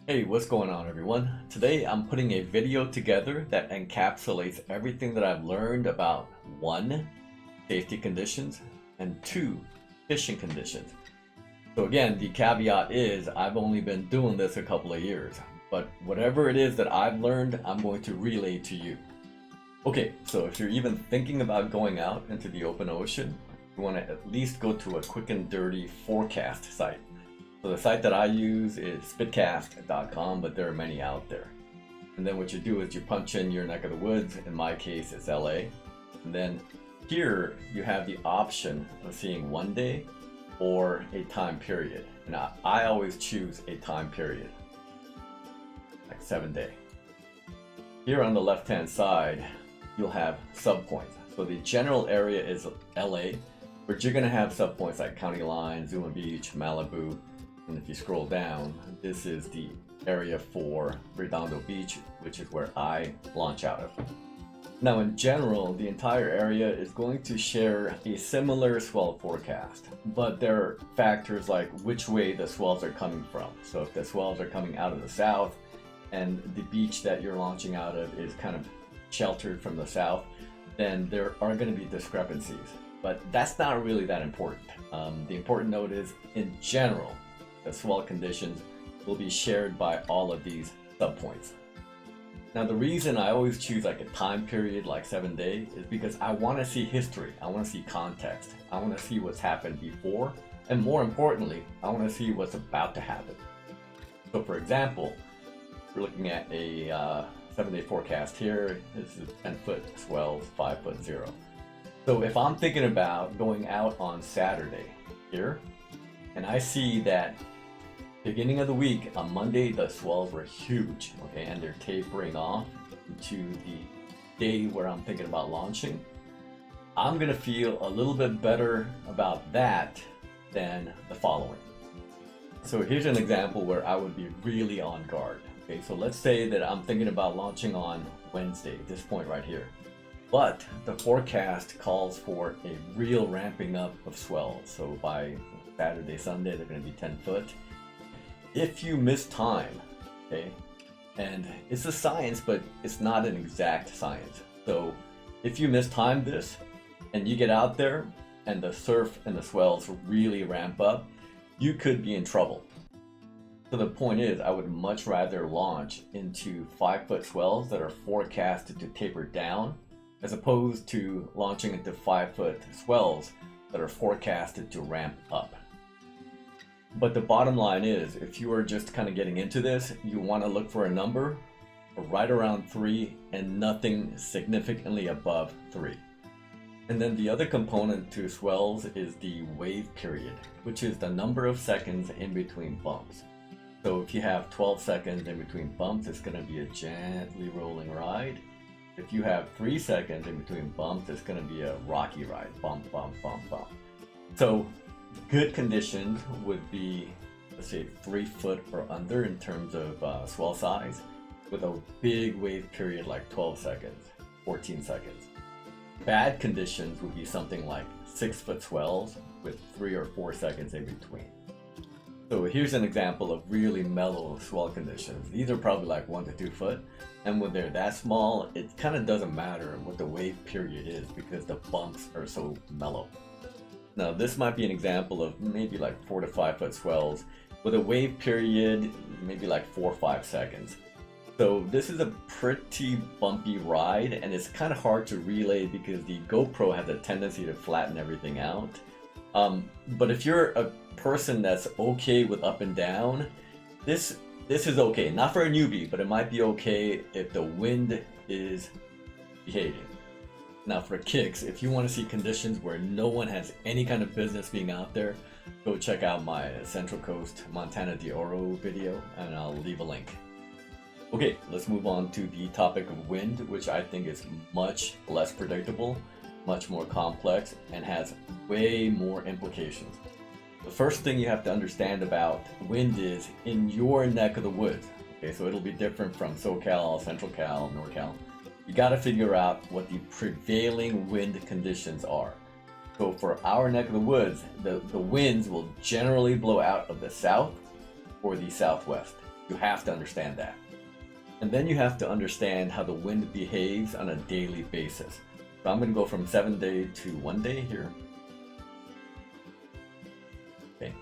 Hey, what's going on everyone? Today I'm putting a video together that encapsulates everything that I've learned about 1. Safety conditions and 2. Fishing conditions. So again, the caveat is I've only been doing this a couple of years, but whatever it is that I've learned, I'm going to relay to you. Okay, so if you're even thinking about going out into the open ocean, you want to at least go to a quick and dirty forecast site. So the site that I use is spitcast.com, but there are many out there. And then what you do is you punch in your neck of the woods. In my case, it's LA. And then here you have the option of seeing 1 day or a time period. And I always choose a time period, like 7 day. Here on the left-hand side, you'll have subpoints. So the general area is LA, but you're gonna have subpoints like County Line, Zuma Beach, Malibu. And if you scroll down, this is the area for Redondo Beach, which is where I launch out of. Now in general, the entire area is going to share a similar swell forecast, but there are factors like which way the swells are coming from. So if the swells are coming out of the south and the beach that you're launching out of is kind of sheltered from the south, then there are going to be discrepancies. But that's not really that important. The important note is, in general, the swell conditions will be shared by all of these subpoints. Now the reason I always choose like a time period like 7 days is because I want to see history, I want to see context, I want to see what's happened before, and more importantly, I want to see what's about to happen. So for example, we're looking at a 7-day forecast here. This is 10-foot swells, 5-foot zero. So if I'm thinking about going out on Saturday here, and I see that beginning of the week on Monday the swells were huge, okay, and they're tapering off to the day where I'm thinking about launching, I'm gonna feel a little bit better about that than the following. So here's an example where I would be really on guard. Okay, so let's say that I'm thinking about launching on Wednesday, this point right here, but the forecast calls for a real ramping up of swells. So by Saturday, Sunday, they're going to be 10 foot. If you miss time, okay, and it's a science, but it's not an exact science. So if you mistime this and you get out there and the surf and the swells really ramp up, you could be in trouble. So the point is, I would much rather launch into 5-foot swells that are forecasted to taper down, as opposed to launching into 5-foot swells that are forecasted to ramp up. But the bottom line is, if you are just kind of getting into this, you want to look for a number right around 3 and nothing significantly above 3. And then the other component to swells is the wave period, which is the number of seconds in between bumps. So if you have 12 seconds in between bumps, it's going to be a gently rolling ride. If you have 3 seconds in between bumps, it's going to be a rocky ride, bump, bump, bump, bump. So good conditions would be, let's say, 3 foot or under in terms of swell size, with a big wave period like 12 seconds, 14 seconds. Bad conditions would be something like 6-foot swells with 3 or 4 seconds in between. So here's an example of really mellow swell conditions. These are probably like 1 to 2 foot, and when they're that small, it kind of doesn't matter what the wave period is because the bumps are so mellow. Now this might be an example of maybe like 4 to 5 foot swells with a wave period maybe like 4 or 5 seconds. So this is a pretty bumpy ride, and it's kind of hard to relay because the GoPro has a tendency to flatten everything out. But if you're a person that's okay with up and down, this is okay. Not for a newbie, but it might be okay if the wind is behaving. Now for kicks, if you want to see conditions where no one has any kind of business being out there, go check out my Central Coast Montana de Oro video, and I'll leave a link. Okay, let's move on to the topic of wind, which I think is much less predictable, much more complex, and has way more implications. The first thing you have to understand about wind is in your neck of the woods. Okay, so it'll be different from SoCal, Central Cal, NorCal. You got to figure out what the prevailing wind conditions are. So for our neck of the woods, the winds will generally blow out of the south or the southwest. You have to understand that. And then you have to understand how the wind behaves on a daily basis. So I'm going to go from 7-day to 1 day here. Okay.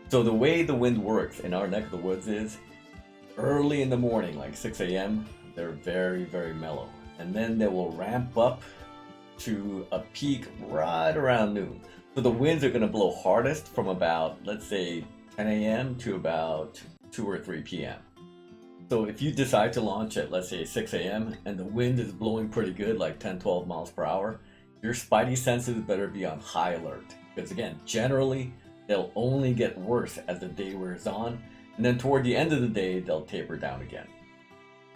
So the way the wind works in our neck of the woods is early in the morning, like 6 a.m., they're very, very mellow. And then they will ramp up to a peak right around noon. So the winds are going to blow hardest from about, let's say, 10 a.m. to about 2 or 3 p.m. So if you decide to launch at, let's say, 6 a.m. and the wind is blowing pretty good, like 10, 12 miles per hour, your spidey senses better be on high alert. Because again, generally, they'll only get worse as the day wears on, and then toward the end of the day, they'll taper down again.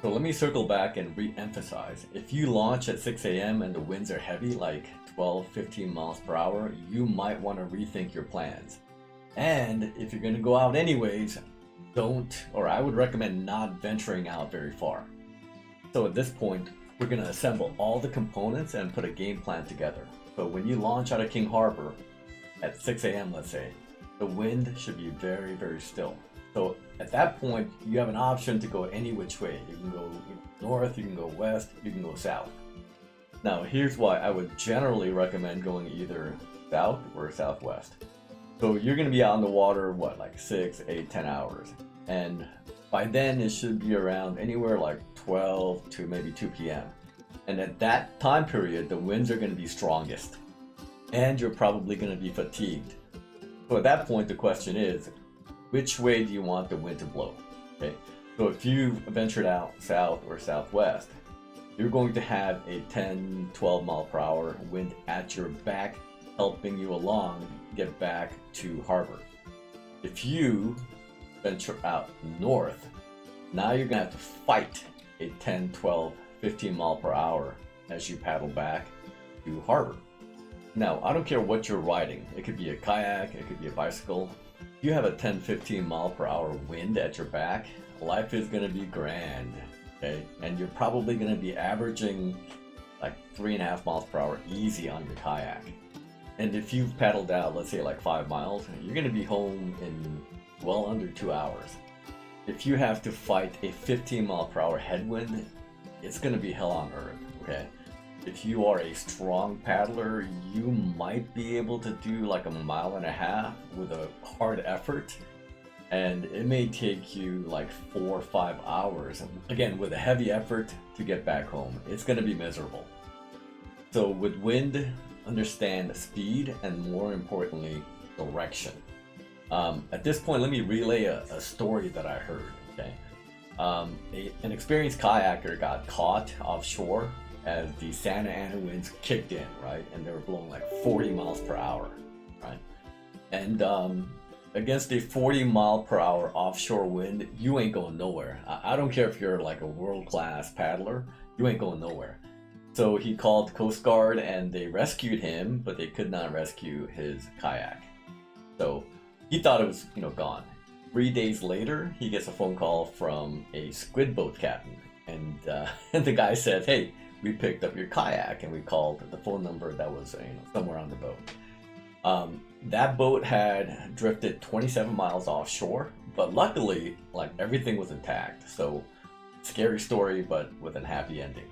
So let me circle back and re-emphasize. If you launch at 6 a.m. and the winds are heavy, like 12, 15 miles per hour, you might want to rethink your plans. And if you're going to go out anyways, I would recommend not venturing out very far. So at this point, we're going to assemble all the components and put a game plan together. So when you launch out of King Harbor at 6 a.m., let's say, the wind should be very, very still. So at that point, you have an option to go any which way. You can go north, you can go west, you can go south. Now, here's why I would generally recommend going either south or southwest. So you're going to be out in the water, like 6, 8, 10 hours. And by then, it should be around anywhere like 12 to maybe 2 p.m. And at that time period, the winds are going to be strongest. And you're probably going to be fatigued. So at that point, the question is, which way do you want the wind to blow? Okay. So if you ventured out south or southwest, you're going to have a 10, 12 mile per hour wind at your back, helping you along get back to harbor. If you venture out north, now you're going to have to fight a 10, 12, 15 mile per hour as you paddle back to harbor. Now, I don't care what you're riding. It could be a kayak, it could be a bicycle. If you have a 10, 15 mile per hour wind at your back, life is going to be grand, okay? And you're probably going to be averaging like 3.5 miles per hour easy on your kayak. And if you've paddled out, let's say like 5 miles, you're going to be home in well under 2 hours. If you have to fight a 15 mile per hour headwind, it's going to be hell on earth, okay? If you are a strong paddler, you might be able to do like 1.5 miles with a hard effort, and it may take you like 4 or 5 hours, again with a heavy effort, to get back home. It's going to be miserable. So with wind, understand speed and more importantly, direction. At this point, let me relay a story that I heard, okay? An experienced kayaker got caught offshore as the Santa Ana winds kicked in, right? And they were blowing like 40 miles per hour, right? And against a 40 mile per hour offshore wind, you ain't going nowhere. I don't care if you're like a world-class paddler, you ain't going nowhere. So he called Coast Guard and they rescued him, but they could not rescue his kayak. So he thought it was, gone. 3 days later, he gets a phone call from a squid boat captain. And the guy said, hey, we picked up your kayak, and we called the phone number that was somewhere on the boat. That boat had drifted 27 miles offshore, but luckily, like, everything was intact. So, scary story, but with a happy ending.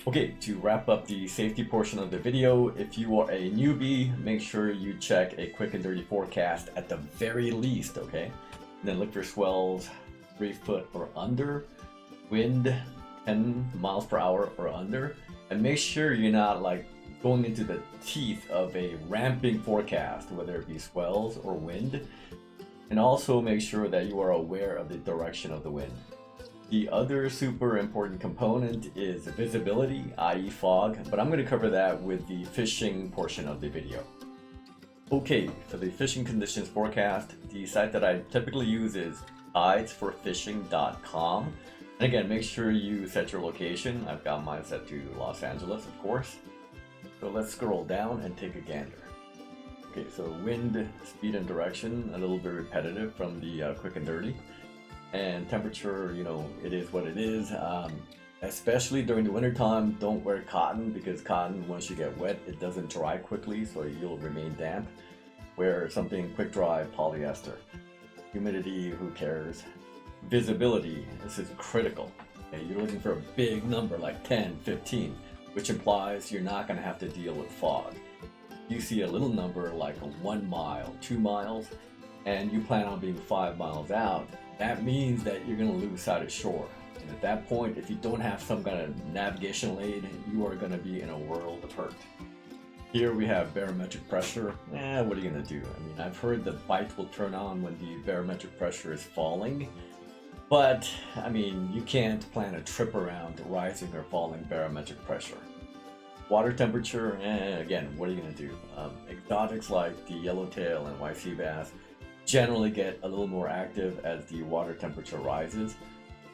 Okay, to wrap up the safety portion of the video, if you are a newbie, make sure you check a quick and dirty forecast at the very least, okay? And then look for swells 3 foot or under, wind 10 miles per hour or under, and make sure you're not like going into the teeth of a ramping forecast, whether it be swells or wind. And also make sure that you are aware of the direction of the wind. The other super important component is visibility, i.e. fog, but I'm going to cover that with the fishing portion of the video. Okay, for the fishing conditions forecast, the site that I typically use is tidesforfishing.com. And again, make sure you set your location. I've got mine set to Los Angeles, of course. So let's scroll down and take a gander. Okay, so wind, speed, and direction, a little bit repetitive from the quick and dirty. And temperature, it is what it is. Especially during the winter time, don't wear cotton, because cotton, once you get wet, it doesn't dry quickly, so you'll remain damp. Wear something quick dry polyester. Humidity, who cares? Visibility, this is critical. Okay? You're looking for a big number like 10, 15, which implies you're not going to have to deal with fog. You see a little number like 1 mile, 2 miles, and you plan on being 5 miles out, that means that you're going to lose sight of shore. And at that point, if you don't have some kind of navigational aid, you are going to be in a world of hurt. Here we have barometric pressure. What are you going to do? I mean, I've heard the bite will turn on when the barometric pressure is falling, but I mean, you can't plan a trip around rising or falling barometric pressure. Water temperature, again, what are you going to do? Exotics like the yellowtail and white sea bass generally get a little more active as the water temperature rises.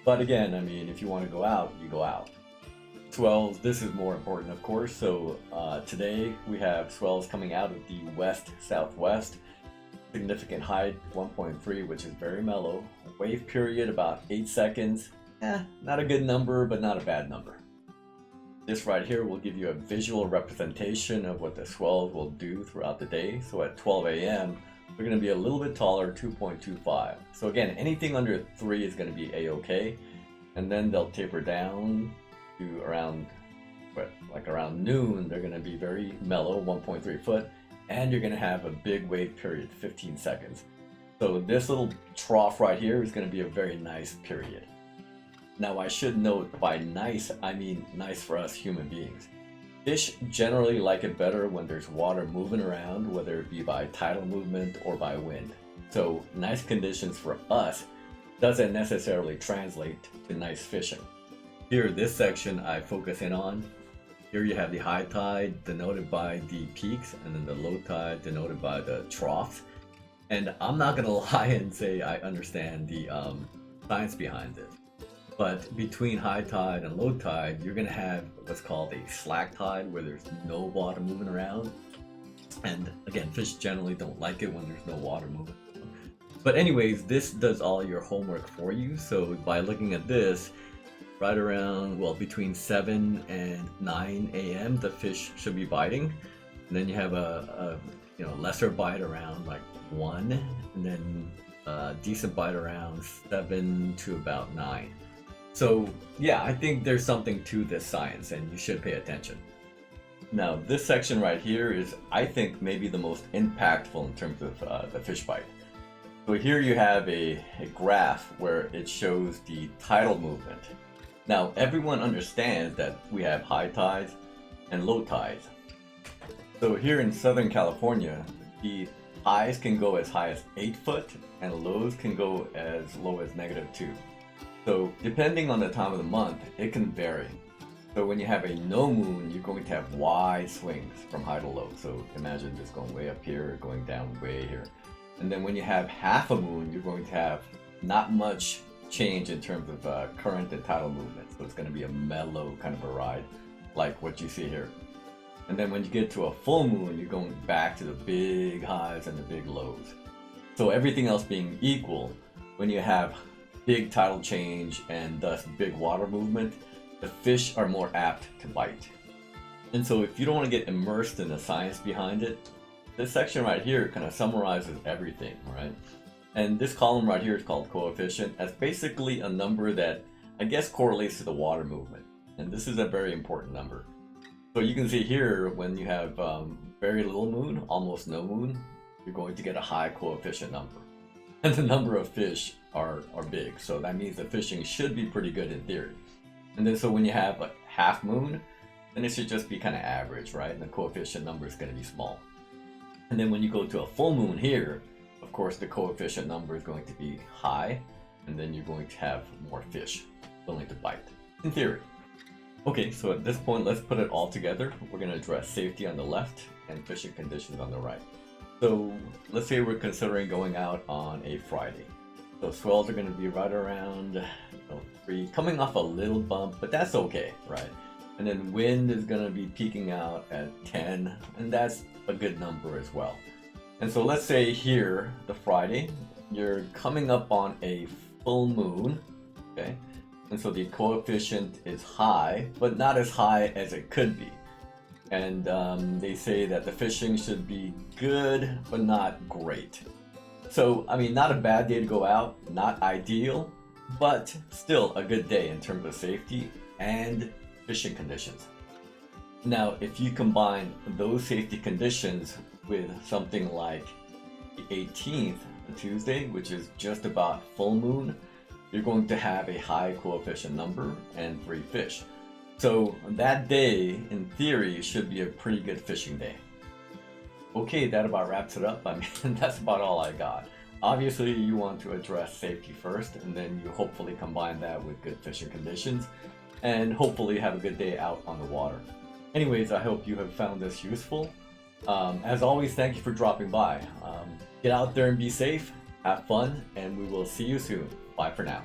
But again, I mean, if you want to go out, you go out. Swells, this is more important, of course. So today we have swells coming out of the west-southwest. Significant height 1.3, which is very mellow. Wave period about 8 seconds. Not a good number, but not a bad number. This right here will give you a visual representation of what the swells will do throughout the day. So at 12 a.m., they're going to be a little bit taller, 2.25. So again, anything under 3 is going to be a-okay. And then they'll taper down to around noon. They're going to be very mellow, 1.3 foot. And you're going to have a big wave period, 15 seconds. So this little trough right here is going to be a very nice period. Now I should note, by nice, I mean nice for us human beings. Fish generally like it better when there's water moving around, whether it be by tidal movement or by wind. So nice conditions for us doesn't necessarily translate to nice fishing. Here, this section I focus in on. Here you have the high tide denoted by the peaks, and then the low tide denoted by the troughs. And I'm not gonna lie and say I understand the science behind this. But between high tide and low tide, you're going to have what's called a slack tide, where there's no water moving around. And again, fish generally don't like it when there's no water moving around. But anyways, this does all your homework for you. So by looking at this, right around, well, between 7 and 9 a.m., the fish should be biting. And then you have a lesser bite around like 1, and then a decent bite around 7 to about 9. So yeah, I think there's something to this science, and you should pay attention. Now this section right here is, I think, maybe the most impactful in terms of the fish bite. So here you have a graph where it shows the tidal movement. Now everyone understands that we have high tides and low tides. So here in Southern California, the highs can go as high as 8 foot and lows can go as low as -2. So depending on the time of the month, it can vary. So when you have a no moon, you're going to have wide swings from high to low. So imagine this going way up here, going down way here. And then when you have half a moon, you're going to have not much change in terms of current and tidal movement. So it's going to be a mellow kind of a ride, like what you see here. And then when you get to a full moon, you're going back to the big highs and the big lows. So everything else being equal, when you have big tidal change and thus big water movement, the fish are more apt to bite. And so if you don't want to get immersed in the science behind it, this section right here kind of summarizes everything, right? And this column right here is called coefficient. That's basically a number that I guess correlates to the water movement. And this is a very important number. So you can see here, when you have very little moon, almost no moon, you're going to get a high coefficient number. And the number of fish are big, so that means the fishing should be pretty good in theory. And then so when you have a half moon, then it should just be kind of average, right? And the coefficient number is going to be small. And then when you go to a full moon here, of course the coefficient number is going to be high, and then you're going to have more fish willing to bite, in theory. Okay, so at this point, let's put it all together. We're going to address safety on the left and fishing conditions on the right. So let's say we're considering going out on a Friday. So swells are going to be right around 3, coming off a little bump, but that's okay, right? And then wind is going to be peaking out at 10, and that's a good number as well. And so let's say here, the Friday, you're coming up on a full moon, okay? And so the coefficient is high, but not as high as it could be. And they say that the fishing should be good, but not great. So, I mean, not a bad day to go out, not ideal, but still a good day in terms of safety and fishing conditions. Now, if you combine those safety conditions with something like the 18th, Tuesday, which is just about full moon, you're going to have a high coefficient number and 3 fish. So that day, in theory, should be a pretty good fishing day. Okay, that about wraps it up. I mean, that's about all I got. Obviously, you want to address safety first, and then you hopefully combine that with good fishing conditions, and hopefully have a good day out on the water. Anyways, I hope you have found this useful. As always, thank you for dropping by. Get out there and be safe, have fun, and we will see you soon. Bye for now.